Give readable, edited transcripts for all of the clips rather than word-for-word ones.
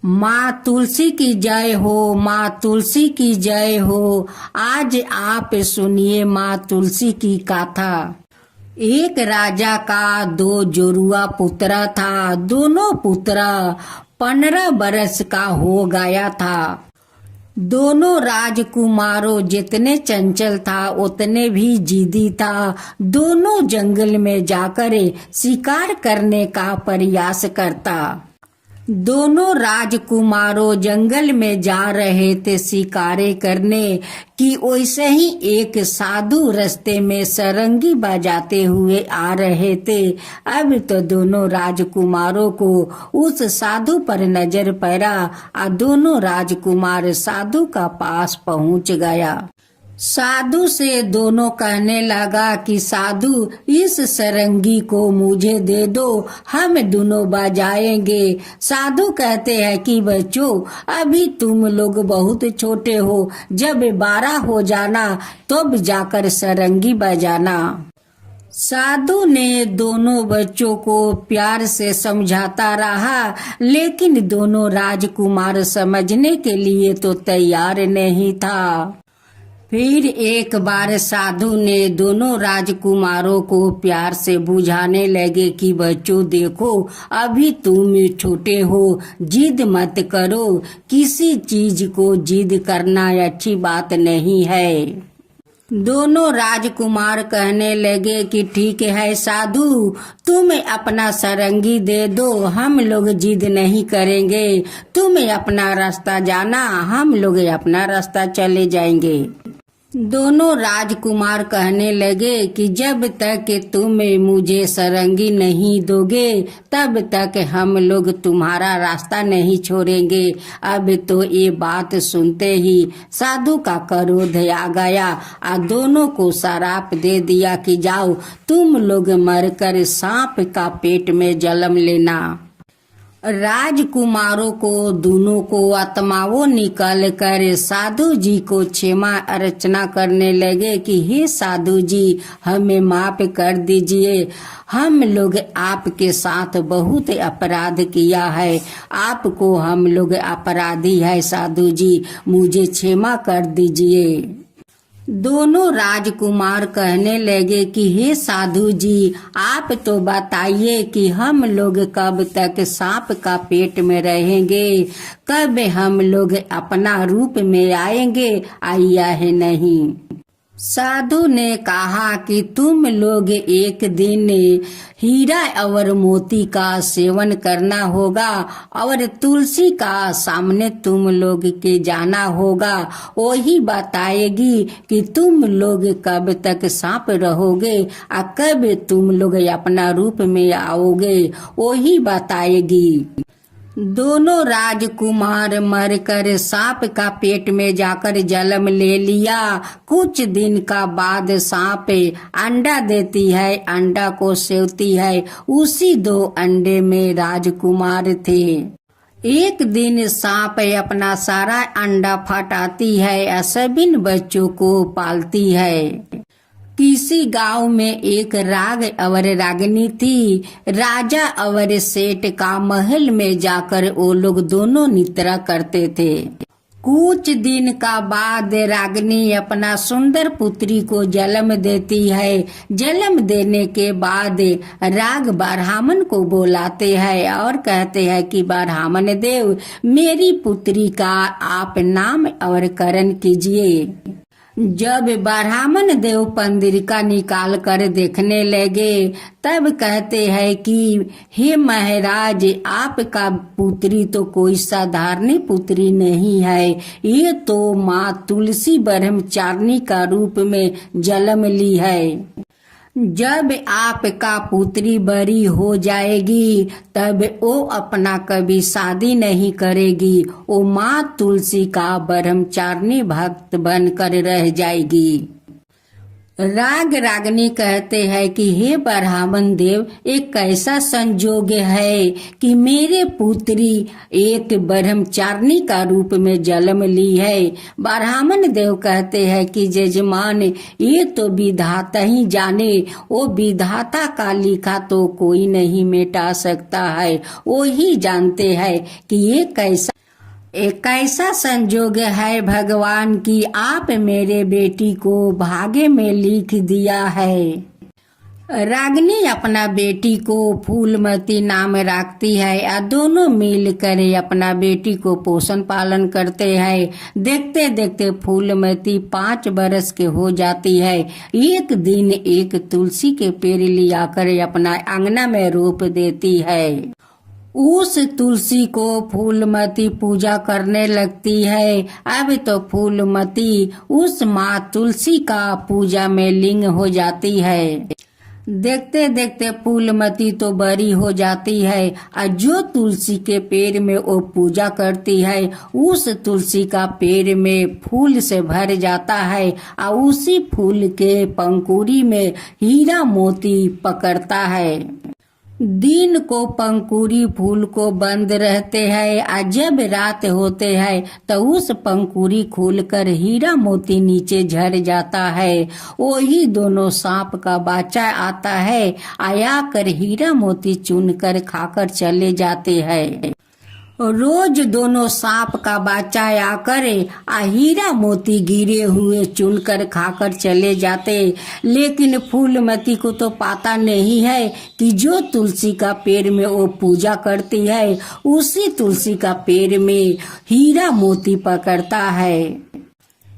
माँ तुलसी की जय हो, माँ तुलसी की जय हो। आज आप सुनिए माँ तुलसी की गाथा। एक राजा का दो जुड़वा पुत्र था। दोनों पुत्र 15 बरस का हो गया था। दोनों राजकुमारों जितने चंचल था उतने भी जिद्दी था। दोनों जंगल में जाकर शिकार करने का प्रयास करता। दोनों राजकुमारों जंगल में जा रहे थे शिकारे करने कि वैसे ही एक साधु रास्ते में सरंगी बजाते हुए आ रहे थे। अब तो दोनों राजकुमारों को उस साधु पर नजर पड़ा और दोनों राजकुमार साधु का पास पहुंच गया। साधु से दोनों कहने लगा कि साधु इस सरंगी को मुझे दे दो, हम दोनों बजाएंगे। साधु कहते हैं कि बच्चों अभी तुम लोग बहुत छोटे हो, जब 12 हो जाना तब जाकर सरंगी बजाना। साधु ने दोनों बच्चों को प्यार से समझाता रहा, लेकिन दोनों राजकुमार समझने के लिए तो तैयार नहीं था। फिर एक बार साधु ने दोनों राजकुमारों को प्यार से बुझाने लगे कि बच्चों देखो अभी तुम छोटे हो, जिद मत करो। किसी चीज को जिद करना अच्छी बात नहीं है। दोनों राजकुमार कहने लगे कि ठीक है साधु, तुम अपना सरंगी दे दो, हम लोग जिद नहीं करेंगे। तुम अपना रास्ता जाना, हम लोग अपना रास्ता चले जाएंगे। दोनों राजकुमार कहने लगे कि जब तक तुम मुझे सरंगी नहीं दोगे तब तक हम लोग तुम्हारा रास्ता नहीं छोड़ेंगे। अब तो ये बात सुनते ही साधु का क्रोध आ गया और दोनों को श्राप दे दिया कि जाओ तुम लोग मरकर सांप का पेट में जन्म लेना। राजकुमारों को दोनों को आत्माओं निकल कर साधु जी को क्षमा अर्चना करने लगे कि हे साधु जी हमें माफ कर दीजिए, हम लोग आपके साथ बहुत अपराध किया है, आपको हम लोग अपराधी है, साधु जी मुझे क्षमा कर दीजिए। दोनों राजकुमार कहने लगे कि हे साधु जी आप तो बताइए कि हम लोग कब तक सांप का पेट में रहेंगे, कब हम लोग अपना रूप में आएंगे, आया है नहीं। साधु ने कहा कि तुम लोग एक दिन हीरा और मोती का सेवन करना होगा और तुलसी का सामने तुम लोग के जाना होगा, वही बताएगी कि तुम लोग कब तक सांप रहोगे और कब तुम लोग अपना रूप में आओगे, वही बताएगी। दोनों राजकुमार मरकर सांप का पेट में जाकर जन्म ले लिया। कुछ दिन का बाद सांप अंडा देती है, अंडा को सेवती है। उसी 2 अंडे में राजकुमार थे। एक दिन सांप अपना सारा अंडा फटाती है और सभी बच्चों को पालती है। किसी गांव में एक राग और रागिनी थी। राजा और सेठ का महल में जाकर वो लोग दोनों निद्रा करते थे। कुछ दिन का बाद रागिनी अपना सुंदर पुत्री को जन्म देती है। जन्म देने के बाद राग ब्राह्मण को बुलाते हैं और कहते हैं कि ब्राह्मण देव मेरी पुत्री का आप नाम और करण कीजिए। जब ब्राह्मण देव पंदिरिका निकाल कर देखने लगे तब कहते हैं कि हे महाराज आपका पुत्री तो कोई साधारण पुत्री नहीं है, ये तो माँ तुलसी ब्रह्मचारिणी का रूप में जन्म ली है। जब आपका पुत्री बड़ी हो जाएगी तब वो अपना कभी शादी नहीं करेगी, वो माँ तुलसी का ब्रह्मचारिणी भक्त बनकर रह जाएगी। राग रागनी कहते हैं कि हे ब्राह्मण देव, एक कैसा संजोग है कि मेरे पुत्री एक ब्रह्मचारिणी का रूप में जन्म ली है। ब्राह्मण देव कहते हैं कि जजमान, ये तो विधाता ही जाने, वो विधाता का लिखा तो कोई नहीं मिटा सकता है। वो ही जानते हैं कि ये एक ऐसा संजोग है भगवान की आप मेरे बेटी को भाग्य में लिख दिया है। रागिनी अपना बेटी को फूलमती नाम रखती है और दोनों मिलकर अपना बेटी को पोषण पालन करते हैं। देखते देखते फूलमती 5 बरस के हो जाती है। एक दिन एक तुलसी के पेड़ लियाकर अपना आंगना में रोप देती है। उस तुलसी को फूलमती पूजा करने लगती है। अब तो फूलमती उस माँ तुलसी का पूजा में लीन हो जाती है। देखते देखते फूलमती तो बड़ी हो जाती है और जो तुलसी के पेड़ में वो पूजा करती है उस तुलसी का पेड़ में फूल से भर जाता है और उसी फूल के पंखुड़ी में हीरा मोती पकड़ता है। दिन को पंखुड़ी फूल को बंद रहते हैं और जब रात होते हैं तो उस पंखुड़ी खोलकर हीरा मोती नीचे झड़ जाता है। वही दोनों सांप का बच्चा आता है, आया कर हीरा मोती चुनकर खाकर चले जाते हैं। रोज दोनों सांप का बच्चा आकर हीरा मोती गिरे हुए चुनकर खाकर चले जाते। लेकिन फूलमती को तो पता नहीं है कि जो तुलसी का पेड़ में वो पूजा करती है उसी तुलसी का पेड़ में हीरा मोती पकड़ता है।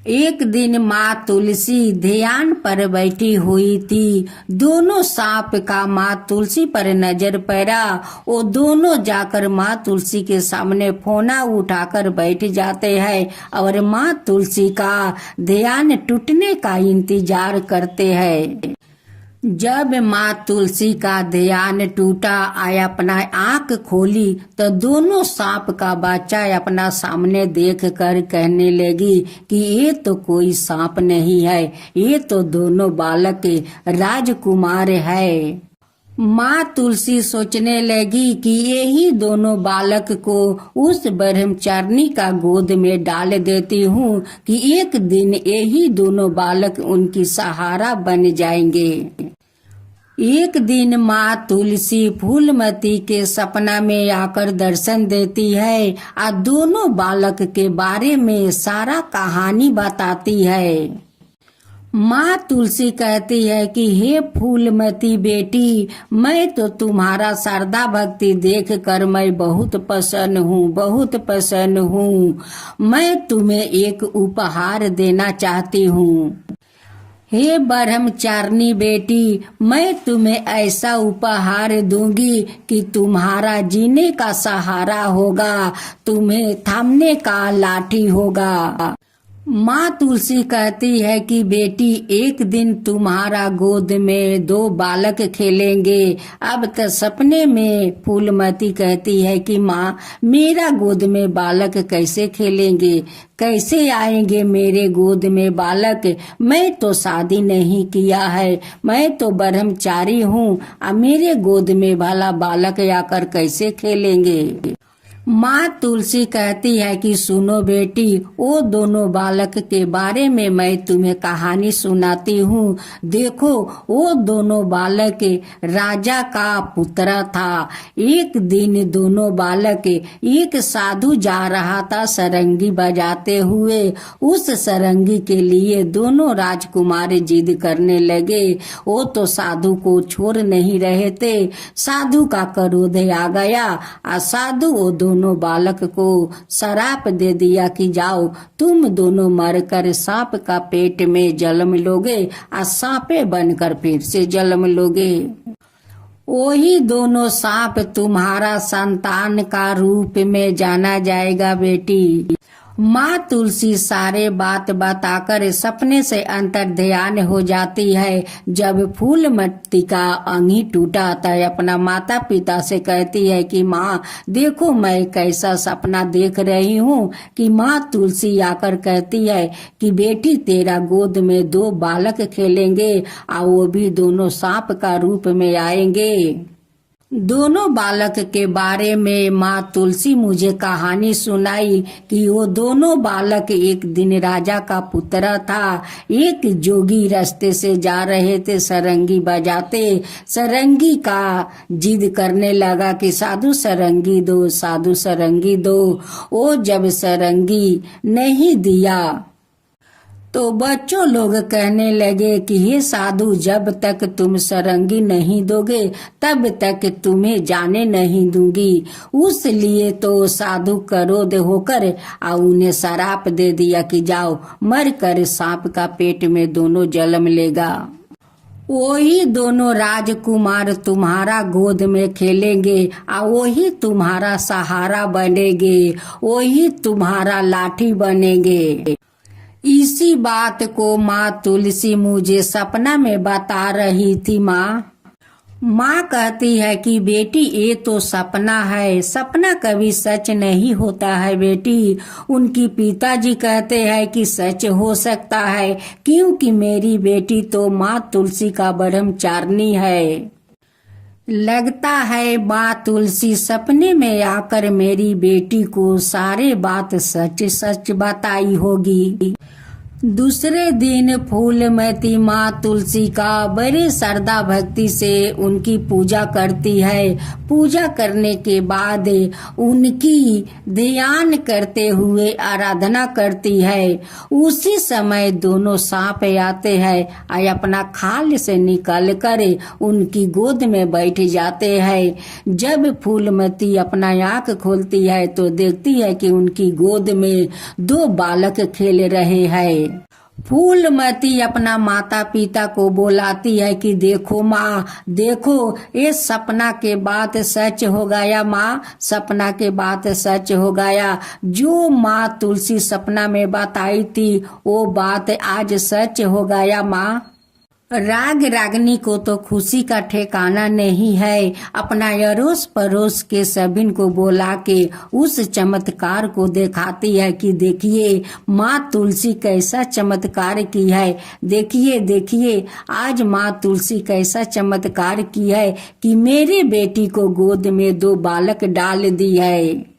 एक दिन माँ तुलसी ध्यान पर बैठी हुई थी। दोनों सांप का माँ तुलसी पर नजर पड़ा। वो दोनों जाकर माँ तुलसी के सामने फोना उठाकर बैठ जाते हैं और माँ तुलसी का ध्यान टूटने का इंतजार करते हैं। जब माँ तुलसी का ध्यान टूटा आया अपना आंख खोली तो दोनों सांप का बच्चा अपना सामने देख कर कहने लगी कि ये तो कोई सांप नहीं है, ये तो दोनों बालक राजकुमार है। माँ तुलसी सोचने लगी कि यही दोनों बालक को उस ब्रह्मचारिणी का गोद में डाल देती हूँ कि एक दिन यही दोनों बालक उनकी सहारा बन जाएंगे। एक दिन माँ तुलसी फूलमती के सपना में आकर दर्शन देती है और दोनों बालक के बारे में सारा कहानी बताती है। माँ तुलसी कहती है कि हे फूलमती बेटी, मैं तो तुम्हारा श्रद्धा भक्ति देख कर मैं बहुत प्रसन्न हूँ। मैं तुम्हें एक उपहार देना चाहती हूँ। हे ब्रह्मचारिणी बेटी, मैं तुम्हें ऐसा उपहार दूंगी कि तुम्हारा जीने का सहारा होगा, तुम्हें थामने का लाठी होगा। माँ तुलसी कहती है कि बेटी, एक दिन तुम्हारा गोद में 2 बालक खेलेंगे। अब तो सपने में फूलमती कहती है कि माँ, मेरा गोद में बालक कैसे खेलेंगे, कैसे आएंगे मेरे गोद में बालक? मैं तो शादी नहीं किया है, मैं तो ब्रह्मचारी हूँ, अब मेरे गोद में भला बालक आकर कैसे खेलेंगे? माँ तुलसी कहती है कि सुनो बेटी, वो दोनों बालक के बारे में मैं तुम्हें कहानी सुनाती हूँ। देखो, वो दोनों बालक राजा का पुत्र था। एक दिन दोनों बालक एक साधु जा रहा था सरंगी बजाते हुए। उस सरंगी के लिए दोनों राजकुमार जिद करने लगे। वो तो साधु को छोड़ नहीं रहे थे। साधु का क्रोध आ गया और साधु वो दोनों बालक को श्राप दे दिया कि जाओ, तुम दोनों मरकर सांप का पेट में जन्म लोगे और सांपे बनकर फिर से जन्म लोगे। वही दोनों सांप तुम्हारा संतान का रूप में जाना जाएगा बेटी। माँ तुलसी सारे बात बताकर सपने से अंतर ध्यान हो जाती है। जब फूलमती का अंगी टूटा तो अपना माता पिता से कहती है कि माँ देखो मैं कैसा सपना देख रही हूँ। कि माँ तुलसी आकर कहती है कि बेटी तेरा गोद में 2 बालक खेलेंगे और वो भी दोनों सांप का रूप में आएंगे। दोनों बालक के बारे में माँ तुलसी मुझे कहानी सुनाई कि वो दोनों बालक एक दिन राजा का पुत्र था। एक जोगी रास्ते से जा रहे थे, सरंगी बजाते। सरंगी का जिद करने लगा कि साधु सरंगी दो, साधु सरंगी दो। वो जब सरंगी नहीं दिया तो बच्चों लोग कहने लगे कि हे साधु जब तक तुम सरंगी नहीं दोगे तब तक तुम्हें जाने नहीं दूंगी। उस लिए तो साधु क्रोध होकर और उन्हें शराप दे दिया कि जाओ मर कर सांप का पेट में दोनों जन्म लेगा। वही दोनों राजकुमार तुम्हारा गोद में खेलेंगे और वही तुम्हारा सहारा बनेंगे, वही तुम्हारा लाठी बनेंगे। इसी बात को माँ तुलसी मुझे सपना में बता रही थी। माँ कहती है कि बेटी ये तो सपना है, सपना कभी सच नहीं होता है बेटी। उनकी पिताजी कहते हैं कि सच हो सकता है क्योंकि मेरी बेटी तो माँ तुलसी का ब्रह्मचारिणी है। लगता है माँ तुलसी सपने में आकर मेरी बेटी को सारे बात सच सच बताई होगी। दूसरे दिन फूलमती माँ तुलसी का बड़े श्रद्धा भक्ति से उनकी पूजा करती है। पूजा करने के बाद उनकी ध्यान करते हुए आराधना करती है। उसी समय दोनों सांप आते हैं और अपना खाल से निकल कर उनकी गोद में बैठ जाते हैं। जब फूलमती अपना आँख खोलती है तो देखती है कि उनकी गोद में 2 बालक खेल रहे हैं। फूलमती अपना माता पिता को बुलाती है कि देखो माँ देखो ये सपना के बात सच हो गया। माँ सपना के बात सच हो गया, जो माँ तुलसी सपना में बताई थी वो बात आज सच हो गया। माँ राग रागनी को तो खुशी का ठिकाना नहीं है। अपना अड़ोस पड़ोस के सभी को बुला के उस चमत्कार को दिखाती है कि देखिए माँ तुलसी कैसा चमत्कार की है। देखिए देखिए आज माँ तुलसी कैसा चमत्कार की है कि मेरे बेटी को गोद में 2 बालक डाल दी है।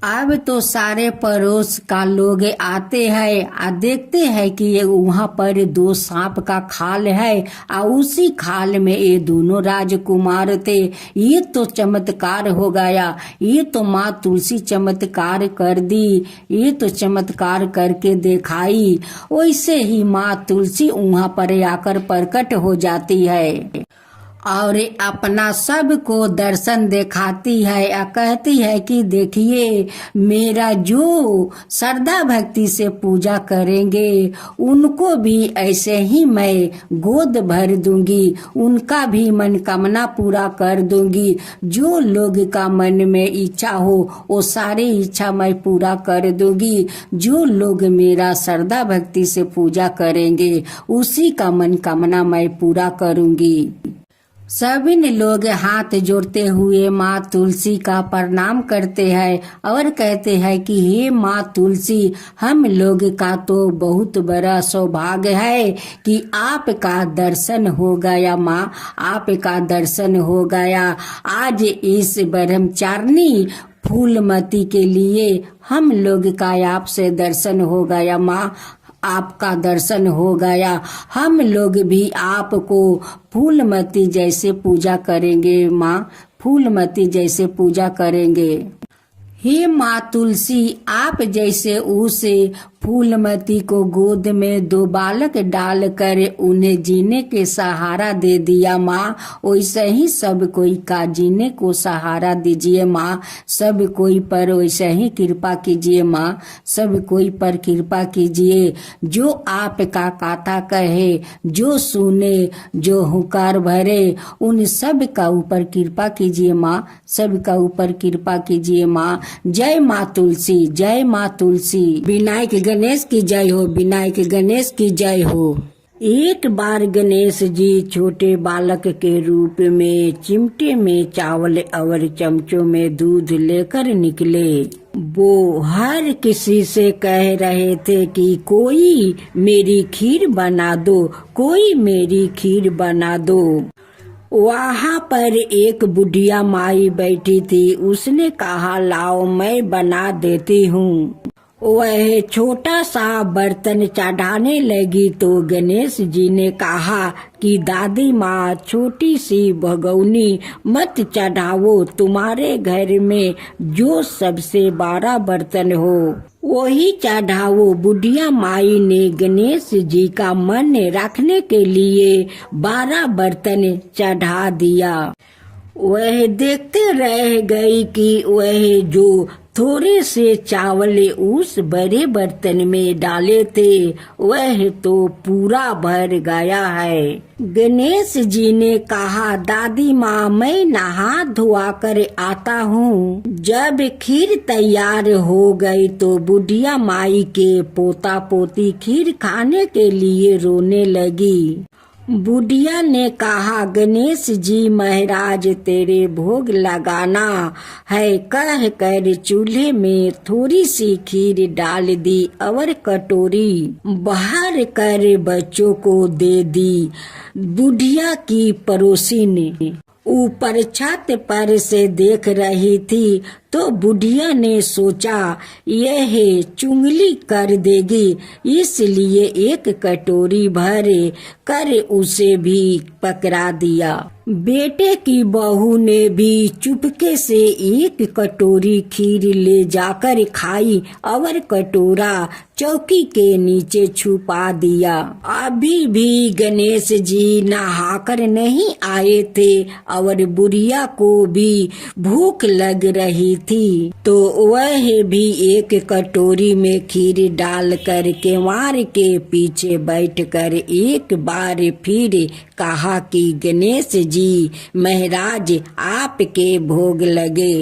अब तो सारे पड़ोस का लोग आते हैं और देखते हैं कि ये वहाँ पर 2 सांप का खाल है और उसी खाल में ये दोनों राजकुमार थे। ये तो चमत्कार हो गया, ये तो माँ तुलसी चमत्कार कर दी, ये तो चमत्कार करके दिखाई। वैसे ही माँ तुलसी वहाँ पर आकर प्रकट हो जाती है और अपना सबको दर्शन दिखाती है और कहती है कि देखिए मेरा जो श्रद्धा भक्ति से पूजा करेंगे उनको भी ऐसे ही मैं गोद भर दूंगी, उनका भी मनोकामना पूरा कर दूंगी। जो लोग का मन में इच्छा हो वो सारी इच्छा मैं पूरा कर दूंगी। जो लोग मेरा श्रद्धा भक्ति से पूजा करेंगे उसी का मनोकामना मैं पूरा करूंगी। सभी लोग हाथ जोड़ते हुए माँ तुलसी का प्रणाम करते हैं और कहते हैं कि हे माँ तुलसी हम लोग का तो बहुत बड़ा सौभाग्य है कि आपका दर्शन हो गया। माँ आपका दर्शन हो गया। आज इस ब्रह्मचारिणी फूलमती के लिए हम लोग का आपसे दर्शन हो गया। माँ आपका दर्शन हो गया। हम लोग भी आपको फूलमती जैसे पूजा करेंगे। माँ फूलमती जैसे पूजा करेंगे। हे माँ तुलसी आप जैसे उस फूलमती को गोद में 2 बालक डाल कर उन्हें जीने के सहारा दे दिया माँ। वैसे ही सब कोई का जीने को सहारा दीजिए माँ। सब कोई पर वैसे ही कृपा कीजिए माँ। सब कोई पर कृपा कीजिए। जो आपका कथा कहे, जो सुने, जो हुकार भरे, उन सब का ऊपर कृपा कीजिए माँ। सब का ऊपर कृपा कीजिए माँ। जय माँ तुलसी, जय माँ तुलसी। विनायक गणेश की जय हो, विनायक गणेश की जय हो। एक बार गणेश जी छोटे बालक के रूप में चिमटे में चावल और चमचों में दूध लेकर निकले। वो हर किसी से कह रहे थे कि कोई मेरी खीर बना दो, कोई मेरी खीर बना दो। वहाँ पर एक बुढ़िया माई बैठी थी। उसने कहा, लाओ मैं बना देती हूँ। वह छोटा सा बर्तन चढ़ाने लगी तो गणेश जी ने कहा कि दादी माँ, छोटी सी भगौनी मत चढ़ाओ। तुम्हारे घर में जो सबसे बड़ा बर्तन हो वही चढ़ाओ। बुढ़िया माई ने गणेश जी का मन रखने के लिए 12 बर्तन चढ़ा दिया। वह देखते रह गई कि वह जो थोड़े से चावल उस बड़े बर्तन में डाले थे वह तो पूरा भर गया है। गणेश जी ने कहा, दादी माँ, मैं नहा धोआ कर आता हूँ। जब खीर तैयार हो गई तो बुढ़िया माई के पोता पोती खीर खाने के लिए रोने लगी। बुढ़िया ने कहा, गणेश जी महाराज, तेरे भोग लगाना है कह कर चूल्हे में थोड़ी सी खीर डाल दी और कटोरी बाहर कर बच्चों को दे दी। बुढ़िया की पड़ोसी ने ऊपर छत पर से देख रही थी तो बुढ़िया ने सोचा यह चुंगली कर देगी, इसलिए एक कटोरी भर कर उसे भी पकड़ा दिया। बेटे की बहू ने भी चुपके से एक कटोरी खीर ले जाकर खाई और कटोरा चौकी के नीचे छुपा दिया। अभी भी गणेश जी नहाकर नहीं आए थे और बुढ़िया को भी भूख लग रही थी, तो वह भी एक कटोरी में खीर डाल कर केवाड़ के पीछे बैठकर एक बार फिर कहा कि गणेश जी महाराज, आपके भोग लगे।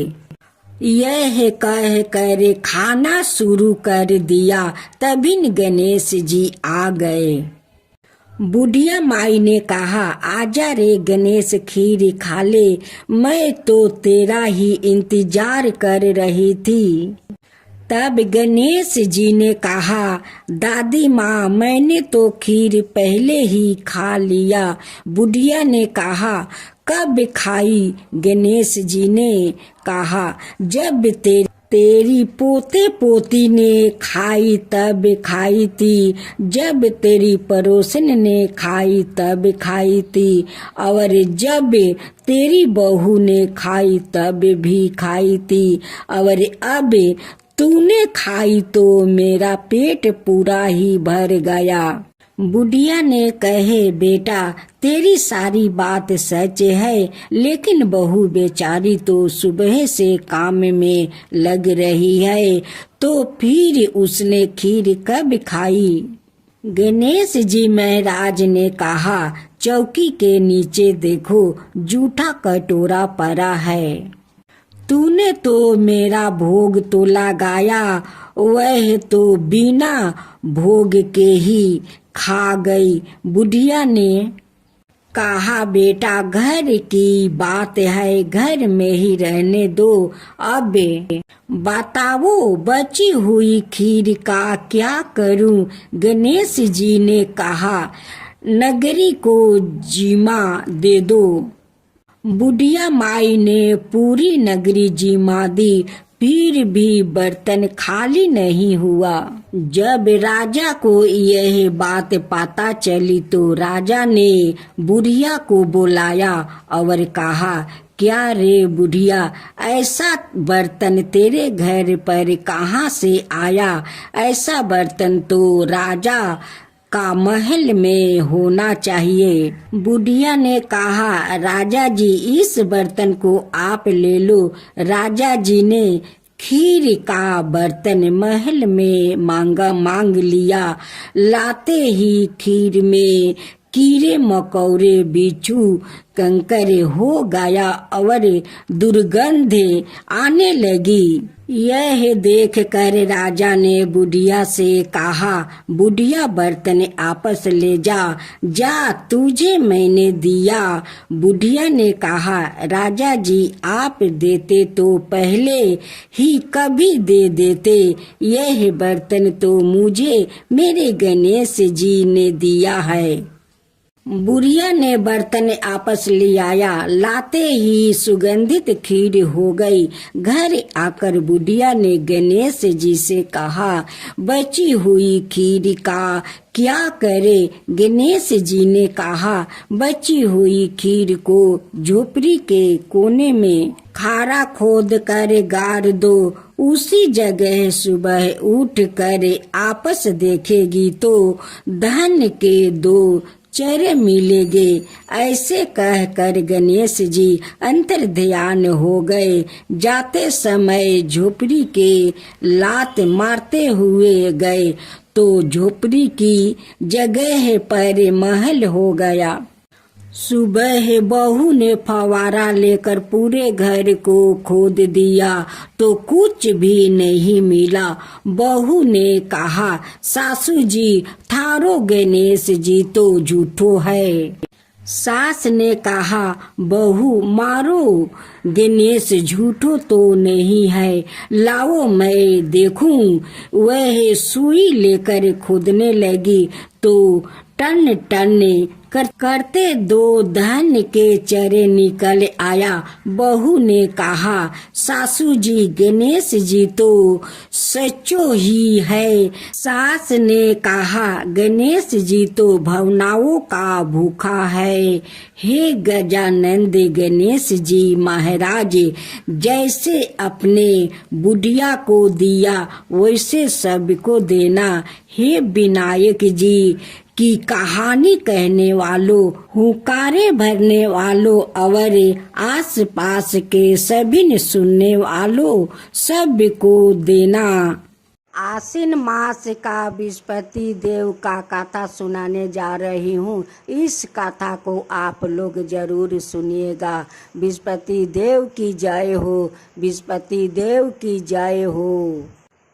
यह कह कर खाना शुरू कर दिया। तभी गणेश जी आ गए। बुढ़िया माई ने कहा, आजा रे गणेश, खीर खा ले, मैं तो तेरा ही इंतजार कर रही थी। तब गणेश जी ने कहा, दादी माँ, मैंने तो खीर पहले ही खा लिया। बुढ़िया ने कहा, कब खाई? गणेश जी ने कहा, जब तेरी पोते पोती ने खाई तब खाई थी, जब तेरी पड़ोसन ने खाई तब खाई थी, और जब तेरी बहू ने खाई तब भी खाई थी, और अब तूने खाई तो मेरा पेट पूरा ही भर गया। बुढ़िया ने कहे, बेटा, तेरी सारी बात सच है, लेकिन बहू बेचारी तो सुबह से काम में लग रही है, तो फिर उसने खीर कब खाई? गणेश जी महाराज ने कहा, चौकी के नीचे देखो, जूठा कटोरा पड़ा है। तूने तो मेरा भोग तो लगाया, वह तो बिना भोग के ही खा गई। बुढ़िया ने कहा, बेटा, घर की बात है, घर में ही रहने दो। अब बताओ, बची हुई खीर का क्या करूं? गणेश जी ने कहा, नगरी को जिम्मा दे दो। बुढ़िया माई ने पूरी नगरी जिम्मा दी, फिर भी बर्तन खाली नहीं हुआ। जब राजा को यह बात पता चली तो राजा ने बुढ़िया को बुलाया और कहा क्या रे बुढ़िया, ऐसा बर्तन तेरे घर पर कहाँ से आया? ऐसा बर्तन तो राजा का महल में होना चाहिए। बुढ़िया ने कहा, राजा जी इस बर्तन को आप ले लो। राजा जी ने खीर का बर्तन महल में मांग लिया। लाते ही खीर में कीड़े मकोड़े बिच्छू कंकर हो गया और दुर्गंध आने लगी। यह देख कर राजा ने बुढ़िया से कहा, बुढ़िया बर्तन आपस ले जा तुझे मैंने दिया। बुढ़िया ने कहा, राजा जी आप देते तो पहले ही कभी दे देते। यह बर्तन तो मुझे मेरे गणेश जी ने दिया है। बुढ़िया ने बर्तन आपस ले आया। लाते ही सुगंधित खीर हो गई। घर आकर बुढ़िया ने गणेश जी से कहा, बची हुई खीर का क्या करे? गणेश जी ने कहा, बची हुई खीर को झोपड़ी के कोने में खारा खोद कर गाड़ दो। उसी जगह सुबह उठ कर आपस देखेगी तो धन के दो चेहरे मिलेंगे। ऐसे कहकर गणेश जी अंतर ध्यान हो गए। जाते समय झोपड़ी के लात मारते हुए गए तो झोपड़ी की जगह पर महल हो गया। सुबह बहू ने फवारा लेकर पूरे घर को खोद दिया तो कुछ भी नहीं मिला। बहू ने कहा, सासू जी थारो गणेश जी तो झूठो है। सास ने कहा, बहू मारो गणेश झूठो तो नहीं है, लाओ मैं देखूं। वह सुई लेकर खोदने लगी तो टन टन करते दो धन के चरे निकल आया। बहू ने कहा, सासू जी गणेश जी तो सच्चो ही है। सास ने कहा, गणेश जी तो भावनाओं का भूखा है। हे गजानंद गणेश जी महाराज, जैसे अपने बुढ़िया को दिया वैसे सबको देना। हे विनायक जी की कहानी कहने वालों, हुंकारे भरने वालों और आस पास के सभी सुनने वालों सबको देना। आश्विन मास का बृहस्पति देव का कथा सुनाने जा रही हूँ। इस कथा को आप लोग जरूर सुनिएगा। बृहस्पति देव की जय हो, बृहस्पति देव की जय हो।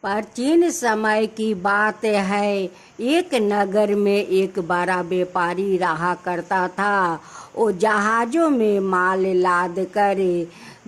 प्राचीन समय की बात है। एक नगर में एक बड़ा व्यापारी रहा करता था। वो जहाजों में माल लाद कर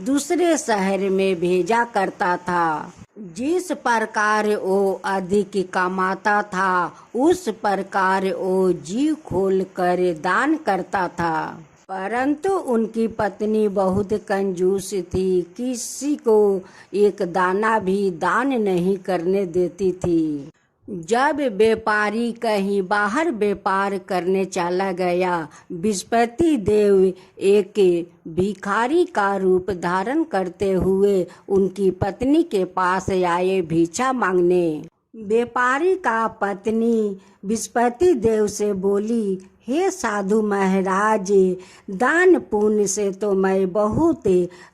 दूसरे शहर में भेजा करता था। जिस प्रकार वो अधिक कमाता था उस प्रकार वो जी खोल कर दान करता था। परंतु उनकी पत्नी बहुत कंजूस थी, किसी को एक दाना भी दान नहीं करने देती थी। जब व्यापारी कहीं बाहर व्यापार करने चला गया, बृहस्पति देव एक भिखारी का रूप धारण करते हुए उनकी पत्नी के पास आए भिक्षा मांगने। व्यापारी का पत्नी बृहस्पति देव से बोली, हे साधु महाराज, दान पुण्य से तो मैं बहुत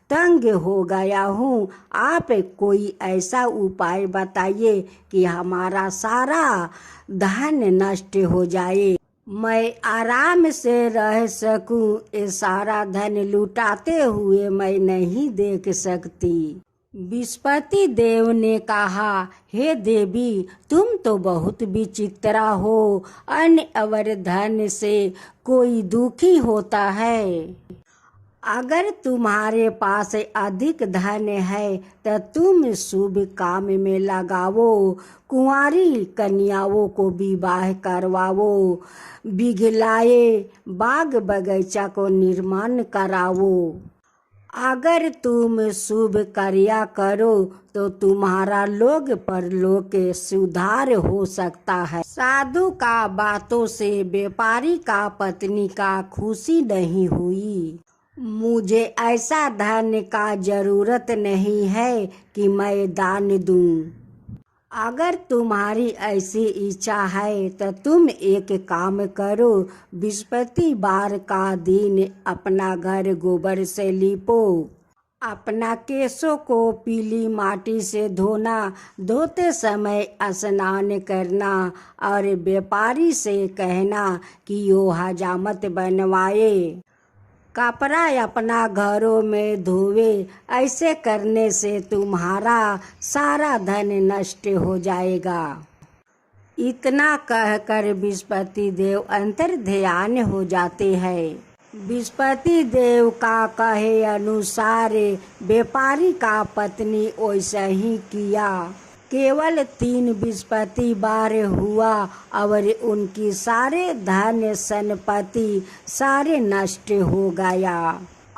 तंग हो गया हूँ। आप कोई ऐसा उपाय बताइए कि हमारा सारा धन नष्ट हो जाए, मैं आराम से रह सकूं। ये सारा धन लुटाते हुए मैं नहीं देख सकती। बृहस्पति देव ने कहा, हे देवी, तुम तो बहुत विचित्रा हो। अन्न और धन से कोई दुखी होता है। अगर तुम्हारे पास अधिक धन है तो तुम शुभ काम में लगाओ, कुंवारी कन्याओं को विवाह करवाओ, बिगलाए बाग बगीचा को निर्माण कराओ। अगर तुम शुभ कार्य करो तो तुम्हारा लोग परलोक के सुधार हो सकता है। साधु का बातों से व्यापारी का पत्नी का खुशी नहीं हुई। मुझे ऐसा धन का जरूरत नहीं है कि मैं दान दूं। अगर तुम्हारी ऐसी इच्छा है तो तुम एक काम करो, बृहस्पतिवार का दिन अपना घर गोबर से लीपो, अपना केशों को पीली माटी से धोना, धोते समय स्नान करना और व्यापारी से कहना कि यो हजामत बनवाए, कपड़ा अपना घरों में धोवे। ऐसे करने से तुम्हारा सारा धन नष्ट हो जाएगा। इतना कहकर बृहस्पति देव अंतर ध्यान हो जाते हैं। बृहस्पति देव का कहे अनुसार व्यापारी का पत्नी वैसा ही किया। केवल 3 बृहस्पतिवार हुआ और उनकी सारे धन संपत्ति सारे नष्ट हो गया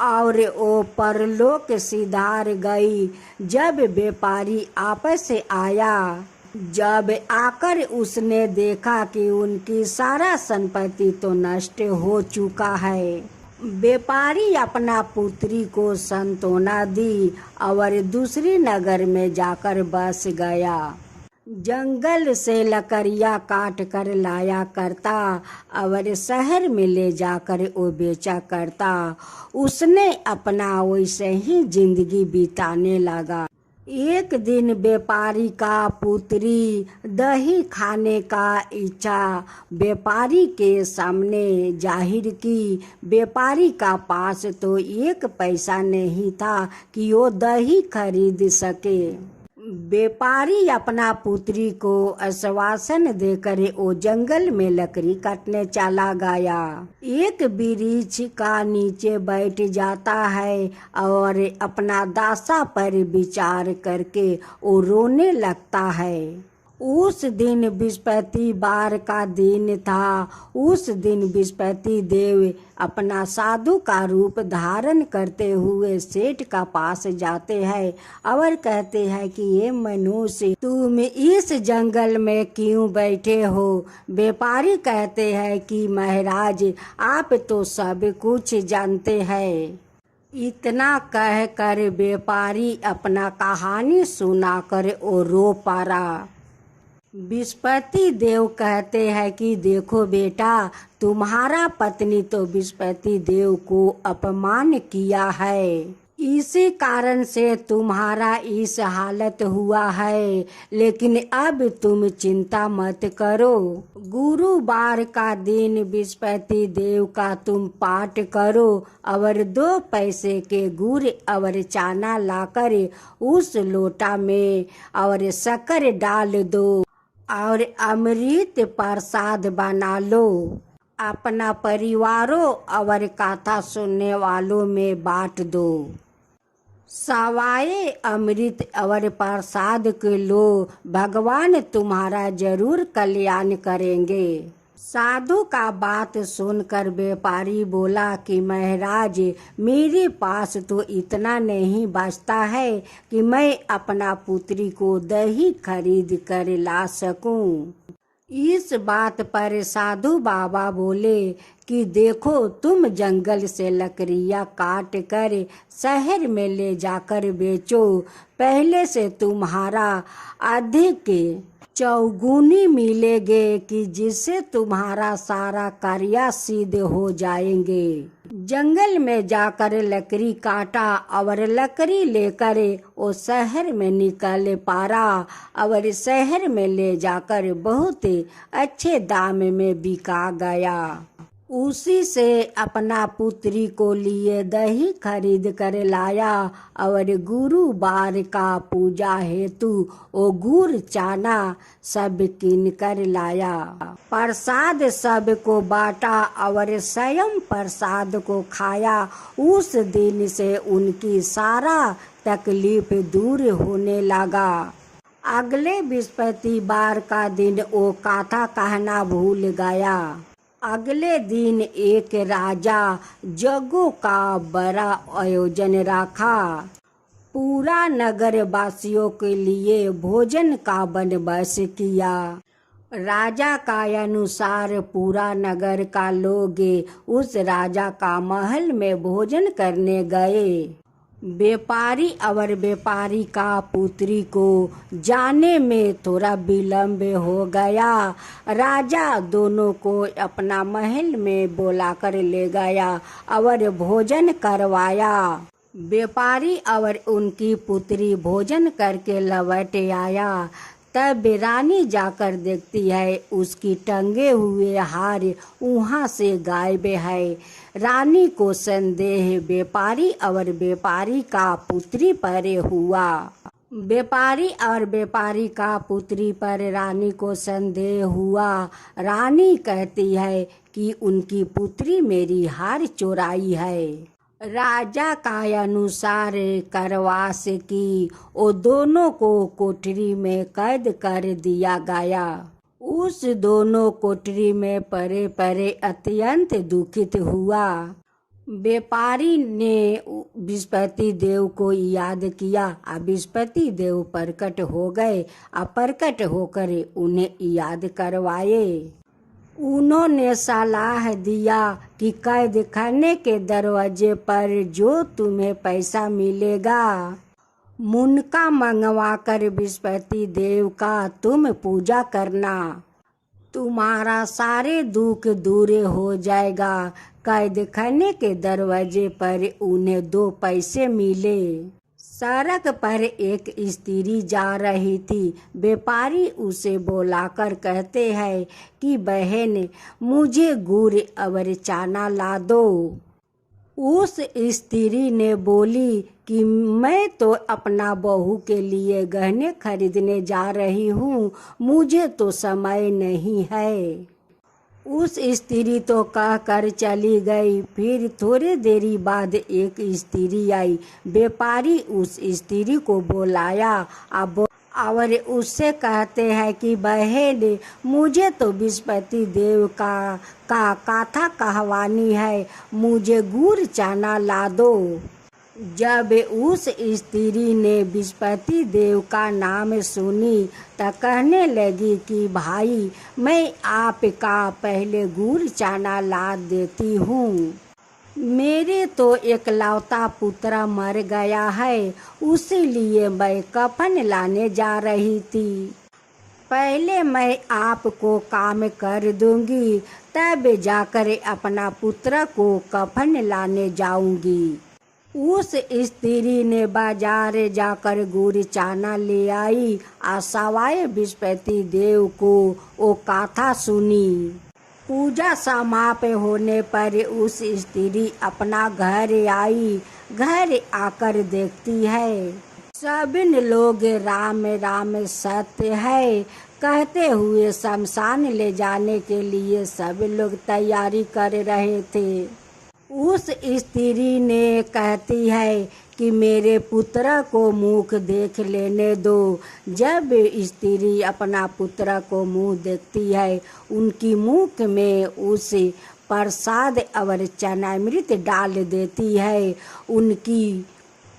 और वो परलोक सिधार गई। जब व्यापारी आपस आया, जब आकर उसने देखा कि उनकी सारा संपत्ति तो नष्ट हो चुका है, व्यापारी अपना पुत्री को सांत्वना दी और दूसरी नगर में जाकर बस गया। जंगल से लकड़ियाँ काट कर लाया करता और शहर में ले जाकर वो बेचा करता। उसने अपना वैसे ही जिंदगी बिताने लगा। एक दिन व्यापारी का पुत्री दही खाने का इच्छा व्यापारी के सामने जाहिर की। व्यापारी का पास तो 1 पैसा नहीं था कि वो दही खरीद सके। व्यापारी अपना पुत्री को आश्वासन देकर वो जंगल में लकड़ी काटने चला गया। एक वृक्ष का नीचे बैठ जाता है और अपना दशा पर विचार करके वो रोने लगता है। उस दिन बृहस्पतिवार का दिन था। उस दिन बृहस्पति देव अपना साधु का रूप धारण करते हुए सेठ का पास जाते हैं और कहते हैं कि ये मनुष्य, तुम इस जंगल में क्यों बैठे हो? व्यापारी कहते हैं कि महाराज, आप तो सब कुछ जानते हैं। इतना कहकर व्यापारी अपना कहानी सुनाकर वो रो पड़ा। बृहस्पति देव कहते हैं कि देखो बेटा, तुम्हारा पत्नी तो बृहस्पति देव को अपमान किया है, इसी कारण से तुम्हारा इस हालत हुआ है। लेकिन अब तुम चिंता मत करो। गुरुवार का दिन बृहस्पति देव का तुम पाठ करो और 2 पैसे के गुड़ और चाना लाकर उस लोटा में और शक्कर डाल दो और अमृत प्रसाद बना लो। अपना परिवारों और कथा सुनने वालों में बांट दो। सवाए अमृत और प्रसाद के लो, भगवान तुम्हारा जरूर कल्याण करेंगे। साधु का बात सुनकर व्यापारी बोला कि महाराज, मेरे पास तो इतना नहीं बचता है कि मैं अपना पुत्री को दही खरीद कर ला सकूं। इस बात पर साधु बाबा बोले कि देखो, तुम जंगल से लकड़ियाँ काट कर शहर में ले जाकर बेचो, पहले से तुम्हारा अधिक चौगुनी मिलेंगे कि जिससे तुम्हारा सारा कार्य सिद्ध हो जाएंगे। जंगल में जाकर लकड़ी काटा और लकड़ी लेकर वो शहर में निकल पारा और शहर में ले जाकर बहुत अच्छे दाम में बिका गया। उसी से अपना पुत्री को लिए दही खरीद कर लाया और गुरुवार का पूजा हेतु वो गुड़ चाना सब किन कर लाया। प्रसाद सबको बांटा और स्वयं प्रसाद को खाया। उस दिन से उनकी सारा तकलीफ दूर होने लगा। अगले बृहस्पतिवार का दिन वो कथा कहना भूल गया। अगले दिन एक राजा जगों का बड़ा आयोजन रखा। पूरा नगर वासियों के लिए भोजन का बंदोबस्त किया। राजा का अनुसार पूरा नगर का लोग उस राजा का महल में भोजन करने गए। व्यापारी और व्यापारी का पुत्री को जाने में थोड़ा विलम्ब हो गया। राजा दोनों को अपना महल में बुलाकर ले गया और भोजन करवाया। व्यापारी और उनकी पुत्री भोजन करके लौट आया। तब रानी जाकर देखती है उसकी टंगे हुए हार वहाँ से गायब है। रानी को संदेह व्यापारी और व्यापारी का पुत्री पर हुआ। व्यापारी और व्यापारी का पुत्री पर रानी को संदेह हुआ। रानी कहती है कि उनकी पुत्री मेरी हार चुराई है। राजा का अनुसार करवास की वो दोनों को कोठरी में कैद कर दिया गया। उस दोनों कोठरी में परे परे अत्यंत दुखित हुआ। व्यापारी ने बृहस्पति देव को याद किया। बृहस्पति देव प्रकट हो गए। प्रकट होकर उन्हें याद करवाए। उन्होंने सलाह दिया कि कैद खाने के दरवाजे पर जो तुम्हें पैसा मिलेगा मुनका मंगवा कर बृहस्पति देव का तुम पूजा करना, तुम्हारा सारे दुख दूर हो जाएगा। कैद खाने के दरवाजे पर उन्हें 2 पैसे मिले। सड़क पर एक स्त्री जा रही थी। व्यापारी उसे बुलाकर कहते हैं कि बहन मुझे गुड़ और चना ला दो। उस स्त्री ने बोली कि मैं तो अपना बहू के लिए गहने खरीदने जा रही हूँ, मुझे तो समय नहीं है। उस स्त्री तो कहकर चली गई। फिर थोड़ी देरी बाद एक स्त्री आई। व्यापारी उस स्त्री को बुलाया और उससे कहते हैं कि बहन मुझे तो बृहस्पति देव का कथा कहवानी है, मुझे गुड़ चना ला दो। जब उस स्त्री ने बृहस्पति देव का नाम सुनी तो कहने लगी कि भाई मैं आपका पहले गुड़ चना ला देती हूँ। मेरे तो एकलौता पुत्र मर गया है, उसीलिए मैं कफन लाने जा रही थी। पहले मैं आपको काम कर दूंगी, तब जाकर अपना पुत्र को कफन लाने जाऊंगी। उस स्त्री ने बाजार जाकर गुड़ चना ले आई। सवाए बृहस्पति देव को वो कथा सुनी। पूजा समाप्त होने पर उस स्त्री अपना घर आई। घर आकर देखती है सभी लोग राम राम सत्य है कहते हुए शमशान ले जाने के लिए सब लोग तैयारी कर रहे थे। उस स्त्री ने कहती है कि मेरे पुत्र को मुख देख लेने दो। जब स्त्री अपना पुत्र को मुंह देखती है, उनकी मुख में उस प्रसाद और चनामृत डाल देती है।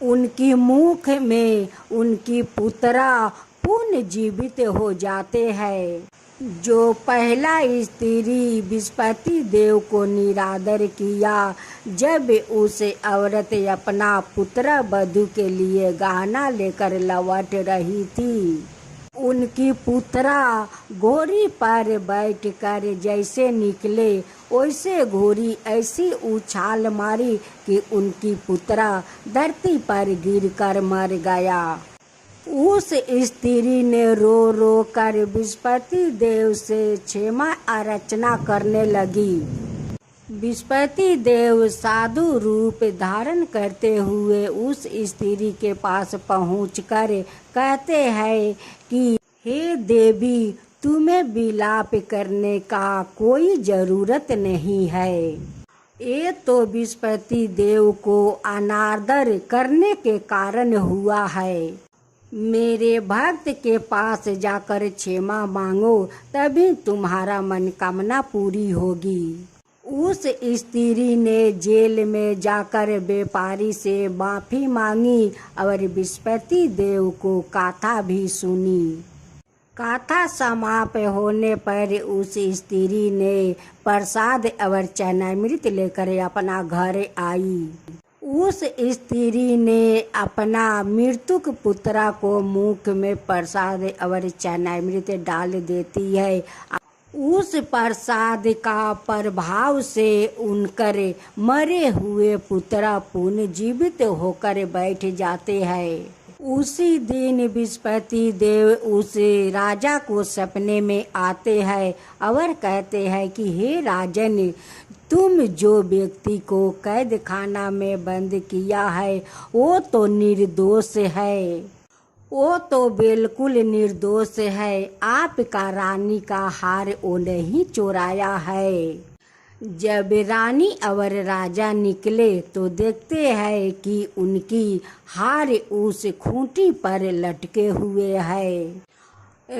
उनकी मुख में उनकी पुत्रा पुनः जीवित हो जाते हैं। जो पहला स्त्री बृहस्पति देव को निरादर किया, जब उस औरत अपना पुत्र वधू के लिए गहना लेकर लौट रही थी, उनकी पुत्रा घोड़ी पर बैठकर जैसे निकले वैसे घोड़ी ऐसी उछाल मारी कि उनकी पुत्रा धरती पर गिरकर मर गया। उस स्त्री ने रो रो कर बृहस्पति देव से क्षमा याचना करने लगी। बृहस्पति देव साधु रूप धारण करते हुए उस स्त्री के पास पहुंचकर कहते हैं कि हे देवी, तुम्हें विलाप करने का कोई जरूरत नहीं है। ये तो बृहस्पति देव को अनादर करने के कारण हुआ है। मेरे भक्त के पास जाकर क्षमा मांगो, तभी तुम्हारा मनोकामना पूरी होगी। उस स्त्री ने जेल में जाकर व्यापारी से माफी मांगी और बृहस्पति देव को कथा भी सुनी। कथा समाप्त होने पर उस स्त्री ने प्रसाद और चरणामृत लेकर अपना घर आई। उस स्त्री ने अपना मृतक पुत्र को मुख में प्रसाद और चरणामृत डाल देती है। उस प्रसाद का प्रभाव से उनकर मरे हुए पुत्र पुनः जीवित होकर बैठ जाते हैं। उसी दिन बृहस्पति देव उस राजा को सपने में आते हैं और कहते हैं कि हे राजन, तुम जो व्यक्ति को कैद खाना में बंद किया है वो तो निर्दोष है, वो तो बिल्कुल निर्दोष है। आपका रानी का हार वो नहीं चुराया है। जब रानी और राजा निकले तो देखते हैं कि उनकी हार उस खूंटी पर लटके हुए है।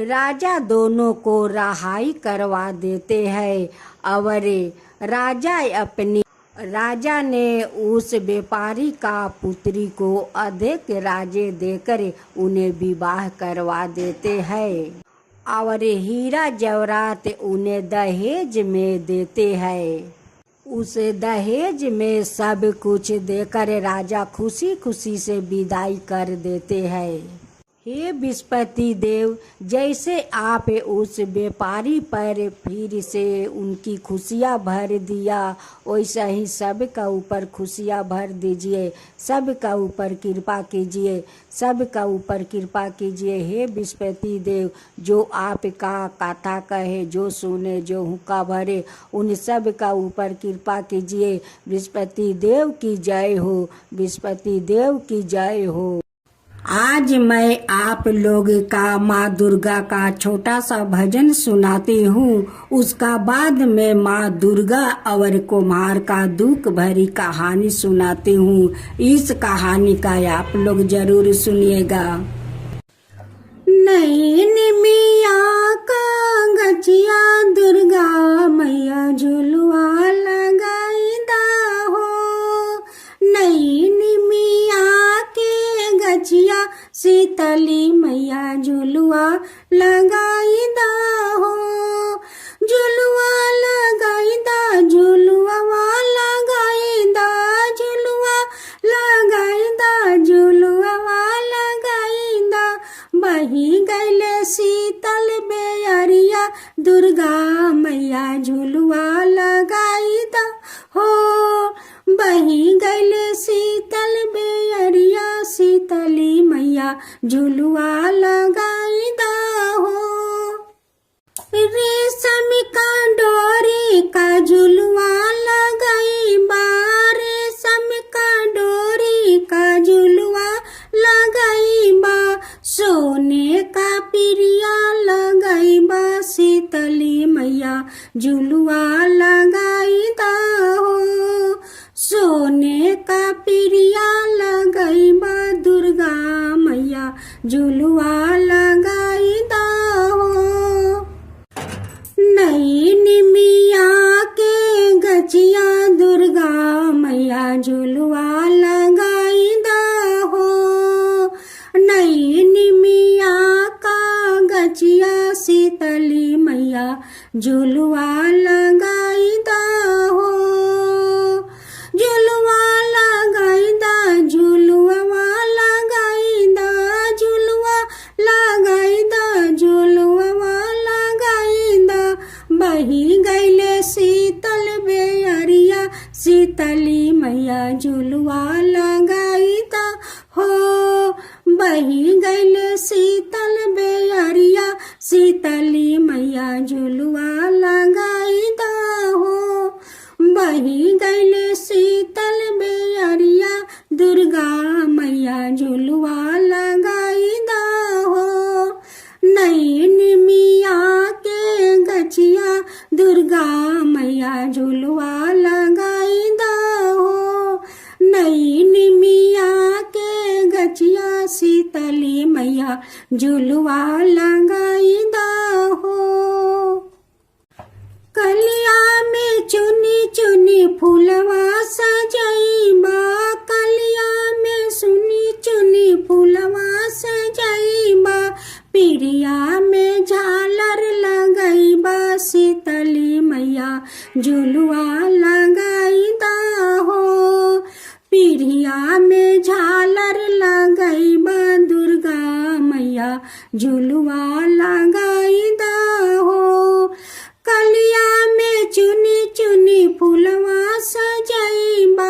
राजा दोनों को रिहाई करवा देते हैं और राजा ने उस व्यापारी का पुत्री को अधिक राजे देकर उन्हें विवाह करवा देते हैं और हीरा जवाहरात उन्हें दहेज में देते हैं। उस दहेज में सब कुछ देकर राजा खुशी खुशी से विदाई कर देते हैं। हे बृहस्पति देव, जैसे आप उस व्यापारी पर फिर से उनकी खुशियाँ भर दिया वैसा ही सबका ऊपर खुशियाँ भर दीजिए, सबका ऊपर कृपा कीजिए, सबका ऊपर कृपा कीजिए। हे बृहस्पति देव, जो आपका कथा कहे, जो सुने, जो हुक्का भरे, उन सब का ऊपर कृपा कीजिए। बृहस्पति देव की जय हो, बृहस्पति देव की जय हो। आज मैं आप लोग का माँ दुर्गा का छोटा सा भजन सुनाती हूँ। उसका बाद में माँ दुर्गा और कुम्हार का दुख भरी कहानी सुनाती हूँ। इस कहानी का आप लोग जरूर सुनिएगा। नैन मिया का गचिया दुर्गा मैया झुलुआ लगाई दा हो। नैन मिया के गचिया शीतली मैया झुलुआ लगाई दा हो। झुलुआ लगाई दा, झुलुआ लगाई दा, झुलुआ लगाई दा, झुलुआ लगाई दा। बही गैले शीतल बेअरिया दुर्गा मैया झुलुआ लगाई दा हो। बही गैले शीतल बेअरिया शीतली मैया झुलुआ लगाई दा हो। रेशम का डोरी का झुलुआ लगाई बा, रेशम का डोरी का झुलुआ लगाई बा। सोने का पिरिया लगाई बा, शीतली मैया झुलुआ लगाई दा हो। सोने का पिरिया लगाई बा, दुर्गा मैया झुलुआ लगाई दा हो। नैन मिया के गचिया दुर्गा मैया झुलुआ लगाई दा हो। नैन मिया का गचिया शीतली मैया झुलुआ लगाई दा हो। झुलुआ लगाई दा, झुलुआ लगाई दा, झुलुआ लगाई दा, झुलुआ लगाई दा। बही गैले शीतल बेअरिया शीतली मैया झुलुआ लगाई दा हो। बही गैले शीतल बेअरिया शीतली मैया झुलुआ लगाई दा हो। बही गैले शीतल बेअरिया दुर्गा मैया झुलुआ लगाई दा हो। नैन मिया के गचिया दुर्गा मैया झुलुआ लगाई दा हो। नैन मिया के गचिया शीतली मैया झुलुआ लगाई दा हो। कलिया में चुनी चुनी फूलवा सजाई बा, कलिया में सुनी चुनी फूलवा सजाई बा। पिरिया में झुलुआ लगाई दा हो। पीढ़िया में झालर लगाई बा दुर्गा मैया, झुलुआ लगाई दा हो। कलिया में चुनी चुनी फूलवा सजाई बा,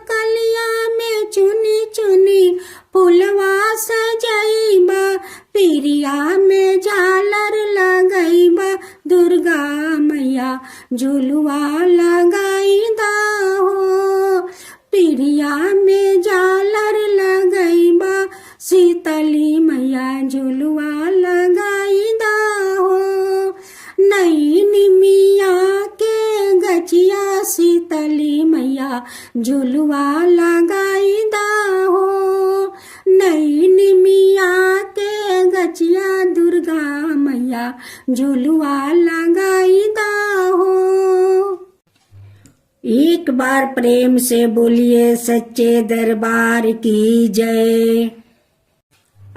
कलिया में चुनी चुनी फूलवा सजाई बा। पीरिया में झालर लगाई बा दुर्गा मैया, झुलुआ लगाई दा हो। पीरिया में झालर लगाई बा शीतली मैया, झुलुआ लगाई दा हो। नई निमिया के गचिया शीतली मैया, झुलुआ लगाई दा हो। नई निमिया के गचिया दुर्गा मैया, झुलुआ लगाई दा हो। एक बार प्रेम से बोलिए सच्चे दरबार की जय।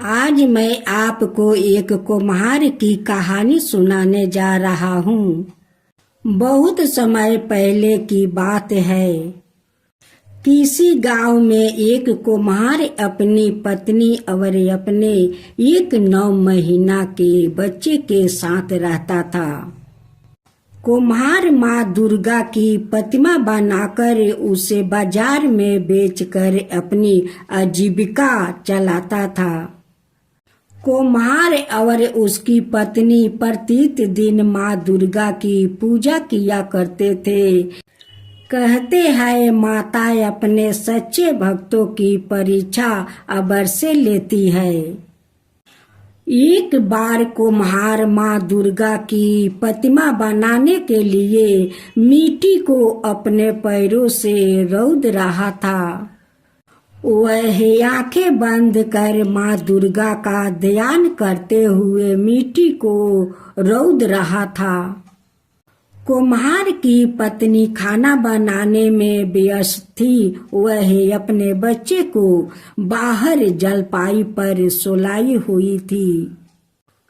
आज मैं आपको एक कुम्हार की कहानी सुनाने जा रहा हूँ। बहुत समय पहले की बात है। किसी गांव में एक कुम्हार अपनी पत्नी और अपने एक 9 महीना के बच्चे के साथ रहता था। कुम्हार माँ दुर्गा की प्रतिमा बनाकर उसे बाजार में बेचकर अपनी आजीविका चलाता था। कुम्हार और उसकी पत्नी प्रतिदिन माँ दुर्गा की पूजा किया करते थे। कहते हैं माता अपने सच्चे भक्तों की परीक्षा अवश्य लेती है। एक बार कुम्हार माँ दुर्गा की प्रतिमा बनाने के लिए मिट्टी को अपने पैरों से रौंद रहा था। वह आंखें बंद कर माँ दुर्गा का ध्यान करते हुए मिट्टी को रौंद रहा था। कुम्हार की पत्नी खाना बनाने में व्यस्त थी। वह अपने बच्चे को बाहर जलपाई पर सुलाई हुई थी।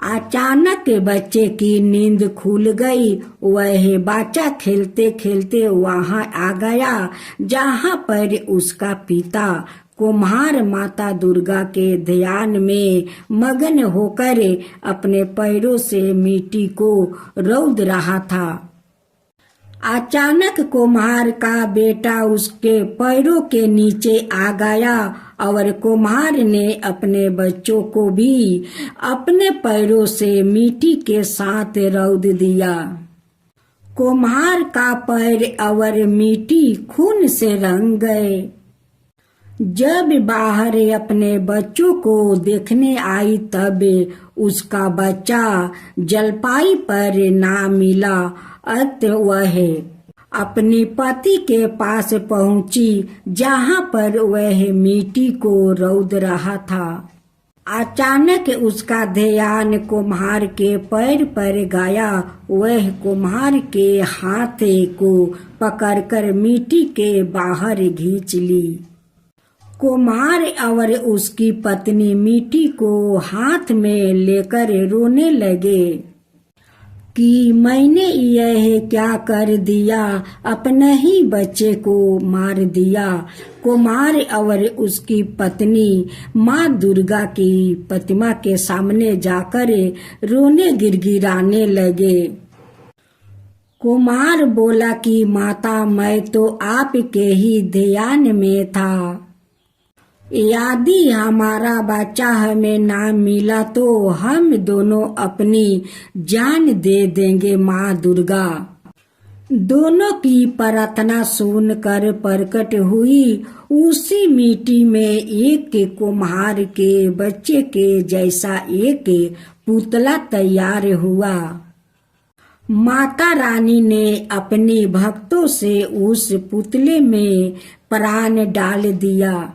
अचानक बच्चे की नींद खुल गई। वह बच्चा खेलते खेलते वहां आ गया जहां पर उसका पिता कुम्हार माता दुर्गा के ध्यान में मगन होकर अपने पैरों से मिट्टी को रौंद रहा था। अचानक कुम्हार का बेटा उसके पैरों के नीचे आ गया और कुम्हार ने अपने बच्चों को भी अपने पैरों से मिट्टी के साथ रौंद दिया। कुम्हार का पैर और मिट्टी खून से रंग गए। जब बाहर अपने बच्चों को देखने आई तब उसका बच्चा जलपाई पर ना मिला। अतः वह अपनी पति के पास पहुंची जहां पर वह मिट्टी को रौंद रहा था। अचानक उसका ध्यान कुम्हार के पैर पर गया। वह कुम्हार के हाथ को पकड़कर मिट्टी के बाहर खींच ली। कुम्हार और उसकी पत्नी मिट्टी को हाथ में लेकर रोने लगे कि मैंने यह क्या कर दिया, अपने ही बच्चे को मार दिया। कुम्हार और उसकी पत्नी माँ दुर्गा की प्रतिमा के सामने जाकर रोने गिड़गिड़ाने लगे। कुम्हार बोला कि माता, मैं तो आपके ही ध्यान में था। यदि हमारा बच्चा हमें ना मिला तो हम दोनों अपनी जान दे देंगे। माँ दुर्गा दोनों की प्रार्थना सुनकर प्रकट हुई। उसी मिट्टी में एक कुम्हार के बच्चे के जैसा एक पुतला तैयार हुआ। माता रानी ने अपने भक्तों से उस पुतले में प्राण डाल दिया।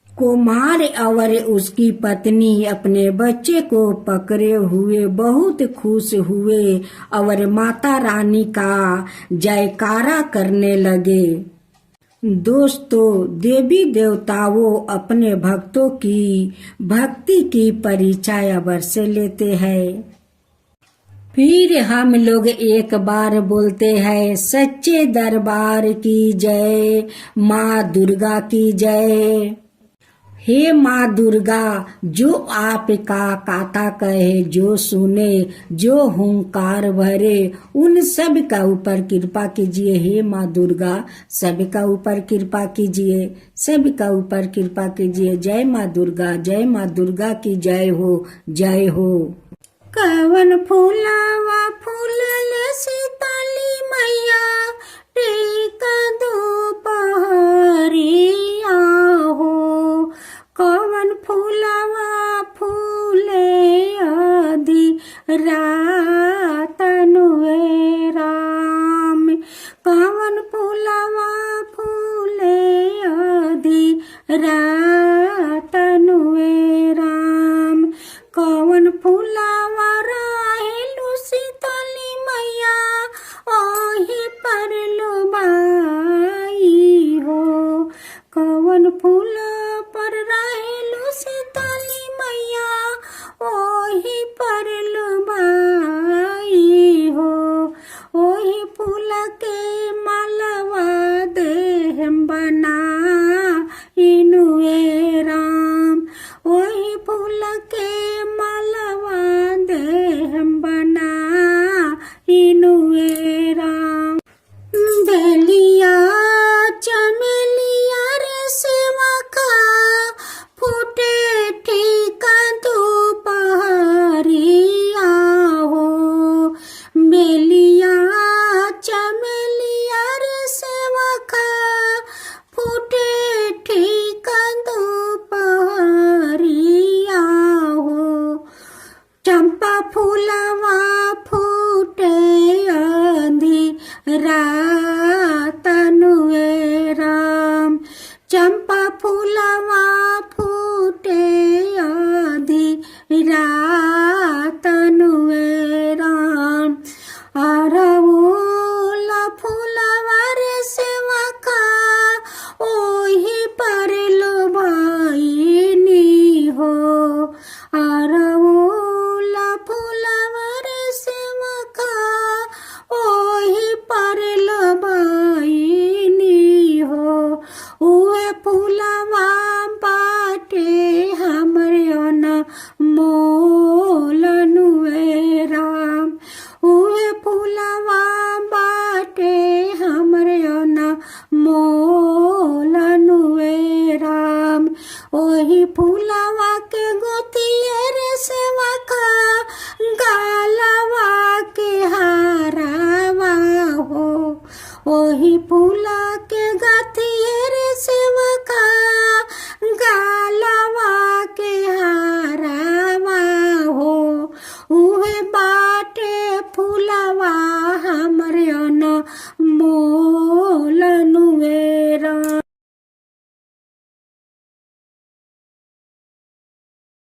कुम्हार और उसकी पत्नी अपने बच्चे को पकड़े हुए बहुत खुश हुए और माता रानी का जयकारा करने लगे। दोस्तों, देवी देवताओं अपने भक्तों की भक्ति की परीक्षा अवश्य लेते हैं। फिर हम लोग एक बार बोलते हैं सच्चे दरबार की जय, माँ दुर्गा की जय। हे माँ दुर्गा, जो आपका काथा कहे, जो सुने, जो हुंकार भरे, उन सब का ऊपर कृपा कीजिए। हे माँ दुर्गा, सबका ऊपर कृपा कीजिए, सबका ऊपर कृपा कीजिए। जय माँ दुर्गा, जय माँ दुर्गा की जय हो, जय हो। कवन फूलावा फूलल सीताली मैया, टीका दो पहरिया हो। कवन फूलावा फूले आदि रातनुए राम। कवन फूलावा फूले आदि रातनुए राम। कवन फूलावा रहेलु सीतली मैया, ओही पर लुबाई हो। कवन फूल पर रहेलु सीतली मैया, ओही पर लुबाई हो। ओही फूल के मालवा देहम बना इनुए राम। ओही फूल के मालवा देहम बना इनुए राम। बेलिया चमेलिया रे सेवा का, फूटे ठीका दोपहरिया हो। बेलिया चमेलिया रे सेवा का, फूटे ठीका दोपहरिया हो। चंपा फूलवा फूटे आंधी रातनुए राम। चंपा फूलवा फूटे आंधी रातनुए राम। अरहुल फूलवा रे सेवा का, ओही पर लुभाइनी हो। अरहुल फूलवा रे सेवा का, ओही पर लुभाइनी हो। उहे फूलवा बाटे हमरे अनमोल नुए राम। उहे फूलवा बाटे हमरे अनमोल नुए राम। ओही फूलवा